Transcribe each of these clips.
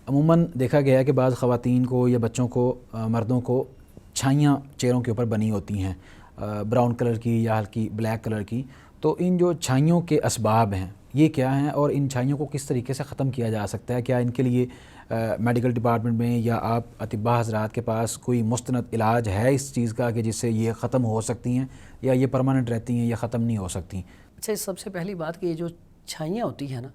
عموماً دیکھا گیا ہے کہ بعض خواتین کو یا بچوں کو مردوں کو چھائیاں چہروں کے اوپر بنی ہوتی ہیں براؤن کلر کی یا ہلکی بلیک کلر کی. تو ان جو چھائیوں کے اسباب ہیں یہ کیا ہیں اور ان چھائیوں کو کس طریقے سے ختم کیا جا سکتا ہے؟ کیا ان کے لیے میڈیکل ڈپارٹمنٹ میں یا آپ اطباء حضرات کے پاس کوئی مستند علاج ہے اس چیز کا کہ جس سے یہ ختم ہو سکتی ہیں یا یہ پرماننٹ رہتی ہیں یا ختم نہیں ہو سکتی؟ اچھا، سب سے پہلی بات کہ یہ جو چھائیاں ہوتی ہیں نا،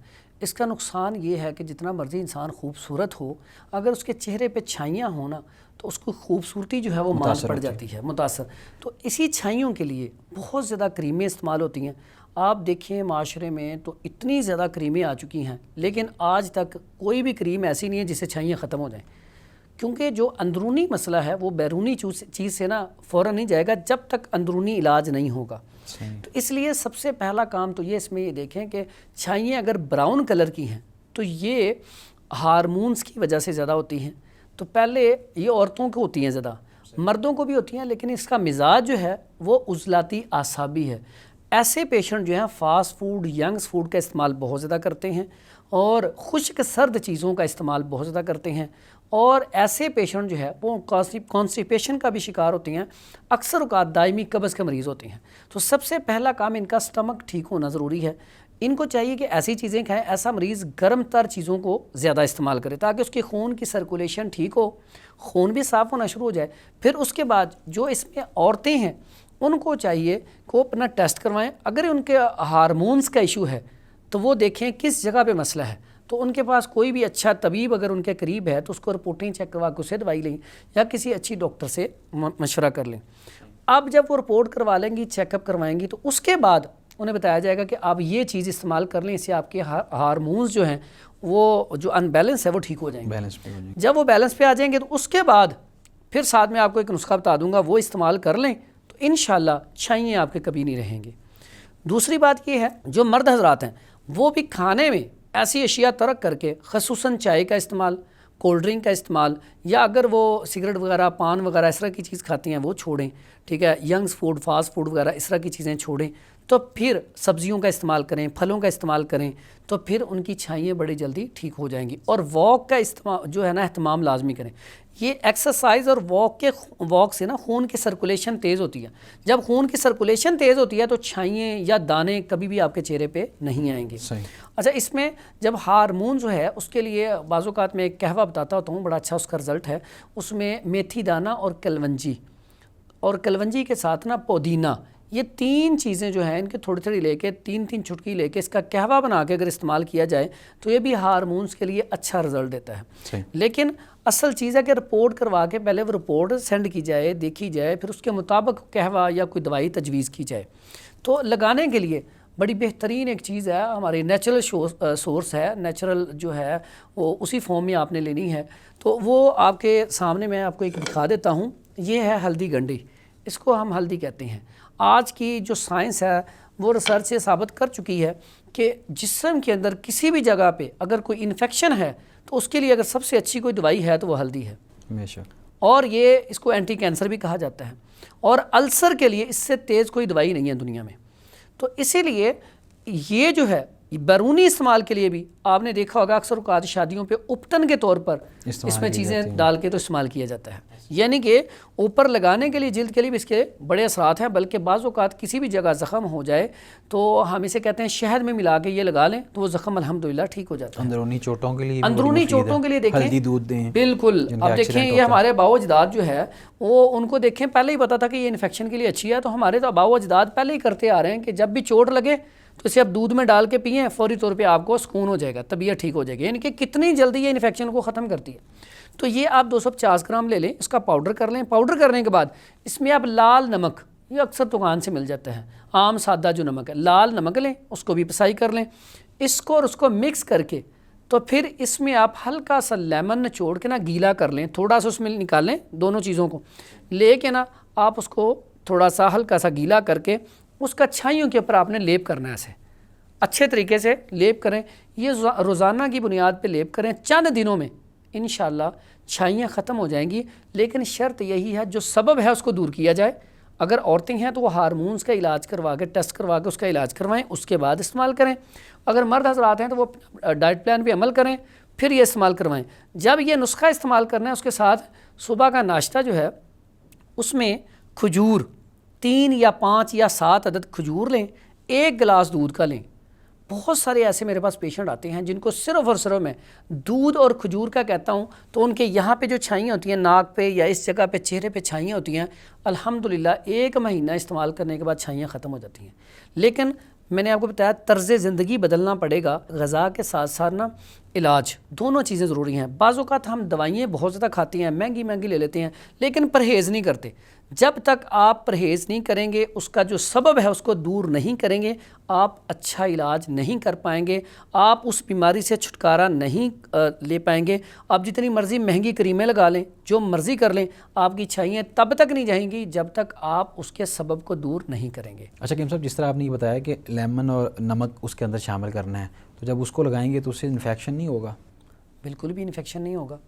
اس کا نقصان یہ ہے کہ جتنا مرضی انسان خوبصورت ہو، اگر اس کے چہرے پہ چھائیاں ہوں نا تو اس کو خوبصورتی جو ہے وہ مال پڑ جاتی ہے، متاثر. تو اسی چھائیوں کے لیے بہت زیادہ کریمیں استعمال ہوتی ہیں. آپ دیکھیں معاشرے میں تو اتنی زیادہ کریمیں آ چکی ہیں، لیکن آج تک کوئی بھی کریم ایسی نہیں ہے جس سے چھائیاں ختم ہو جائیں، کیونکہ جو اندرونی مسئلہ ہے وہ بیرونی چیز سے نا فوراً نہیں جائے گا جب تک اندرونی علاج نہیں ہوگا. تو اس لیے سب سے پہلا کام تو اس میں یہ دیکھیں کہ چھائیاں اگر براؤن کلر کی ہیں تو یہ ہارمونز کی وجہ سے زیادہ ہوتی ہیں. تو پہلے یہ عورتوں کو ہوتی ہیں زیادہ، مردوں کو بھی ہوتی ہیں، لیکن اس کا مزاج جو ہے وہ عضلاتی اعصابی ہے. ایسے پیشنٹ جو ہیں فاسٹ فوڈ، ینگز فوڈ کا استعمال بہت زیادہ کرتے ہیں اور خشک سرد چیزوں کا استعمال بہت زیادہ کرتے ہیں، اور ایسے پیشنٹ جو ہے وہ کانسٹیپیشن کا بھی شکار ہوتے ہیں، اکثر اوقات دائمی قبض کے مریض ہوتے ہیں. تو سب سے پہلا کام ان کا سٹمک ٹھیک ہونا ضروری ہے. ان کو چاہیے کہ ایسی چیزیں کھائیں، ایسا مریض گرم تر چیزوں کو زیادہ استعمال کرے تاکہ اس کے خون کی سرکولیشن ٹھیک ہو، خون بھی صاف ہونا شروع ہو جائے. پھر اس کے بعد جو اس میں عورتیں ہیں ان کو چاہیے کہ وہ اپنا ٹیسٹ کروائیں. اگر ان کے ہارمونز کا ایشو ہے تو وہ دیکھیں کس جگہ پہ مسئلہ ہے. تو ان کے پاس کوئی بھی اچھا طبیب اگر ان کے قریب ہے تو اس کو رپورٹیں چیک کروا کے اسے دوائی لیں یا کسی اچھی ڈاکٹر سے مشورہ کر لیں. اب جب وہ رپورٹ کروا لیں گی، چیک اپ کروائیں گی، تو اس کے بعد انہیں بتایا جائے گا کہ آپ یہ چیز استعمال کر لیں، اس سے آپ کے ہارمونز جو ہیں وہ جو ان بیلنس ہے وہ ٹھیک ہو جائیں گے. جب وہ بیلنس پہ آ جائیں گے تو اس کے بعد پھر ساتھ میں آپ کو ایک نسخہ بتا دوں گا، وہ استعمال کر لیں تو انشاءاللہ چھائیاں آپ کے کبھی نہیں رہیں گی. دوسری بات یہ ہے جو مرد حضرات ہیں وہ بھی کھانے میں ایسی اشیاء ترک کر کے، خصوصاً چائے کا استعمال، کولڈ ڈرنک کا استعمال، یا اگر وہ سگریٹ وغیرہ، پان وغیرہ اس طرح کی چیز کھاتی ہیں وہ چھوڑیں. ٹھیک ہے، ینگز فوڈ، فاسٹ فوڈ وغیرہ اس طرح کی چیزیں چھوڑیں. تو پھر سبزیوں کا استعمال کریں، پھلوں کا استعمال کریں، تو پھر ان کی چھائیاں بڑی جلدی ٹھیک ہو جائیں گی. اور واک کا استعمال جو ہے نا اہتمام لازمی کریں. یہ ایکسرسائز اور واک سے نا خون کی سرکولیشن تیز ہوتی ہے. جب خون کی سرکولیشن تیز ہوتی ہے تو چھائیاں یا دانے کبھی بھی آپ کے چہرے پہ نہیں آئیں گے. اچھا، اس میں جب ہارمون جو ہے اس کے لیے بعض اوقات میں ایک قہوہ بتاتا ہوتا ہوں، بڑا اچھا اس کا رزلٹ ہے. اس میں میتھی دانہ اور کلونجی کے ساتھ نا پودینہ، یہ تین چیزیں جو ہیں ان کے تھوڑی تھوڑی لے کے تین چٹکی لے کے اس کا قہوہ بنا کے اگر استعمال کیا جائے تو یہ بھی ہارمونز کے لیے اچھا رزلٹ دیتا ہے. لیکن اصل چیز ہے کہ رپورٹ کروا کے پہلے وہ رپورٹ سینڈ کی جائے، دیکھی جائے، پھر اس کے مطابق قہوہ یا کوئی دوائی تجویز کی جائے. تو لگانے کے لیے بڑی بہترین ایک چیز ہے، ہماری نیچرل سورس ہے، نیچرل جو ہے وہ اسی فارم میں آپ نے لینی ہے. تو وہ آپ کے سامنے میں آپ کو ایک دکھا دیتا ہوں. یہ ہے ہلدی گنڈی، اس کو ہم ہلدی کہتے ہیں. آج کی جو سائنس ہے وہ ریسرچ سے ثابت کر چکی ہے کہ جسم کے اندر کسی بھی جگہ پہ اگر کوئی انفیکشن ہے تو اس کے لیے اگر سب سے اچھی کوئی دوائی ہے تو وہ ہلدی ہے. اور یہ اس کو اینٹی کینسر بھی کہا جاتا ہے. اور السر کے لیے اس سے تیز کوئی دوائی نہیں ہے دنیا میں. تو اسی لیے یہ جو ہے بیرونی استعمال کے لیے بھی آپ نے دیکھا ہوگا اکثر اوقات شادیوں پہ اپٹن کے طور پر اس میں چیزیں ڈال کے تو استعمال کیا جاتا ہے. یعنی کہ اوپر لگانے کے لیے، جلد کے لیے بھی اس کے بڑے اثرات ہیں. بلکہ بعض اوقات کسی بھی جگہ زخم ہو جائے تو ہم اسے کہتے ہیں شہد میں ملا کے یہ لگا لیں تو وہ زخم الحمدللہ ٹھیک ہو جاتا ہے. اندرونی چوٹوں کے لیے دیکھیں ہلدی دودھ دیں. بالکل. اب دیکھیں یہ ہمارے آباء و اجداد جو ہے وہ ان کو دیکھیں پہلے ہی پتا تھا کہ یہ انفیکشن کے لیے اچھی ہے. تو ہمارے تو آباء و اجداد پہلے ہی کرتے آ رہے ہیں کہ جب بھی چوٹ لگے تو اسے آپ دودھ میں ڈال کے پئیں، فوری طور پہ آپ کو سکون ہو جائے گا، طبیعت ٹھیک ہو جائے گی. یعنی کہ کتنی جلدی یہ انفیکشن کو ختم کرتی ہے. تو یہ آپ 250 گرام لے لیں، اس کا پاؤڈر کر لیں. پاؤڈر کرنے کے بعد اس میں آپ لال نمک، یہ اکثر دکان سے مل جاتا ہے، عام سادہ جو نمک ہے، لال نمک لیں، اس کو بھی پسائی کر لیں. اس کو اور اس کو مکس کر کے تو پھر اس میں آپ ہلکا سا لیمن نچوڑ کے نا گیلا کر لیں، تھوڑا سا اس میں نکالیں دونوں چیزوں کو لے کے نا آپ اس کو تھوڑا سا ہلکا سا گیلا کر کے اس کا چھائیوں کے اوپر آپ نے لیپ کرنا ہے. ایسے اچھے طریقے سے لیپ کریں. یہ روزانہ کی بنیاد پہ لیپ کریں. چند دنوں میں انشاءاللہ چھائیاں ختم ہو جائیں گی. لیکن شرط یہی ہے جو سبب ہے اس کو دور کیا جائے. اگر عورتیں ہیں تو وہ ہارمونز کا علاج کروا کے، ٹیسٹ کروا کے اس کا علاج کروائیں، اس کے بعد استعمال کریں. اگر مرد حضرات ہیں تو وہ ڈائٹ پلان پہ عمل کریں، پھر یہ استعمال کروائیں. جب یہ نسخہ استعمال کرنا ہے اس کے ساتھ صبح کا ناشتہ جو ہے اس میں کھجور 3 یا 5 یا 7 عدد کھجور لیں, 1 گلاس دودھ کا لیں. بہت سارے ایسے میرے پاس پیشنٹ آتے ہیں جن کو صرف اور صرف میں دودھ اور کھجور کا کہتا ہوں تو ان کے یہاں پہ جو چھائیاں ہوتی ہیں ناک پہ یا اس جگہ پہ چہرے پہ چھائیاں ہوتی ہیں, الحمدللہ 1 مہینہ استعمال کرنے کے بعد چھائیاں ختم ہو جاتی ہیں. لیکن میں نے آپ کو بتایا طرز زندگی بدلنا پڑے گا, غذا کے ساتھ ساتھ نا علاج, دونوں چیزیں ضروری ہیں. بعض اوقات ہم دوائیں بہت زیادہ کھاتے ہیں, مہنگی مہنگی لے لیتے ہیں, لیکن پرہیز نہیں کرتے. جب تک آپ پرہیز نہیں کریں گے, اس کا جو سبب ہے اس کو دور نہیں کریں گے, آپ اچھا علاج نہیں کر پائیں گے, آپ اس بیماری سے چھٹکارا نہیں لے پائیں گے. آپ جتنی مرضی مہنگی کریمیں لگا لیں, جو مرضی کر لیں, آپ کی چھائیاں تب تک نہیں جائیں گی جب تک آپ اس کے سبب کو دور نہیں کریں گے. اچھا حکیم صاحب, جس طرح آپ نے یہ بتایا کہ لیمن اور نمک اس کے اندر شامل کرنا ہے, تو جب اس کو لگائیں گے تو اس سے انفیکشن نہیں ہوگا؟ بالکل بھی انفیکشن نہیں ہوگا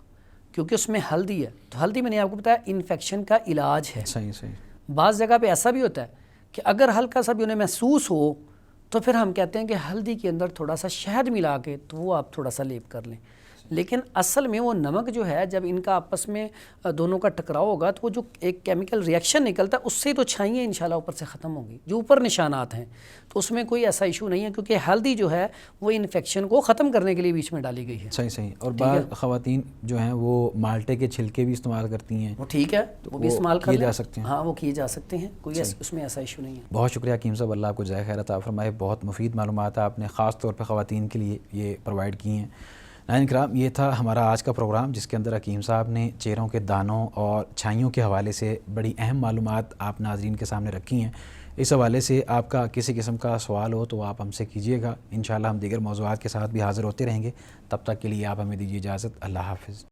کیونکہ اس میں ہلدی ہے. تو ہلدی میں نے آپ کو بتایا انفیکشن کا علاج ہے. صحیح صحیح. بعض جگہ پہ ایسا بھی ہوتا ہے کہ اگر ہلکا سا بھی انہیں محسوس ہو تو پھر ہم کہتے ہیں کہ ہلدی کے اندر تھوڑا سا شہد ملا کے تو وہ آپ تھوڑا سا لیپ کر لیں. لیکن اصل میں وہ نمک جو ہے جب ان کا آپس میں دونوں کا ٹکراؤ ہوگا تو وہ جو ایک کیمیکل ریئیکشن نکلتا ہے اس سے تو چھائیاں انشاءاللہ اوپر سے ختم ہوں گی. جو اوپر نشانات ہیں تو اس میں کوئی ایسا ایشو نہیں ہے کیونکہ ہلدی جو ہے وہ انفیکشن کو ختم کرنے کے لیے بیچ میں ڈالی گئی ہے. صحیح صحیح. اور بعض خواتین جو ہیں وہ مالٹے کے چھلکے بھی استعمال کرتی ہیں, وہ ٹھیک ہے, وہ بھی استعمال کیے جا سکتے ہیں. ہاں وہ کیے جا سکتے ہیں, کوئی اس میں ایسا ایشو نہیں ہے. بہت شکریہ حکیم صاحب, اللہ آپ کو جزائے خیر عطا فرمائے. بہت مفید معلومات آپ نے خاص طور پہ خواتین کے لیے یہ پرووائڈ کی ہیں. ناظرین کرام, یہ تھا ہمارا آج کا پروگرام جس کے اندر حکیم صاحب نے چہروں کے دانوں اور چھائیوں کے حوالے سے بڑی اہم معلومات آپ ناظرین کے سامنے رکھی ہیں. اس حوالے سے آپ کا کسی قسم کا سوال ہو تو آپ ہم سے کیجیے گا. انشاءاللہ ہم دیگر موضوعات کے ساتھ بھی حاضر ہوتے رہیں گے. تب تک کے لیے آپ ہمیں دیجیے اجازت. اللہ حافظ.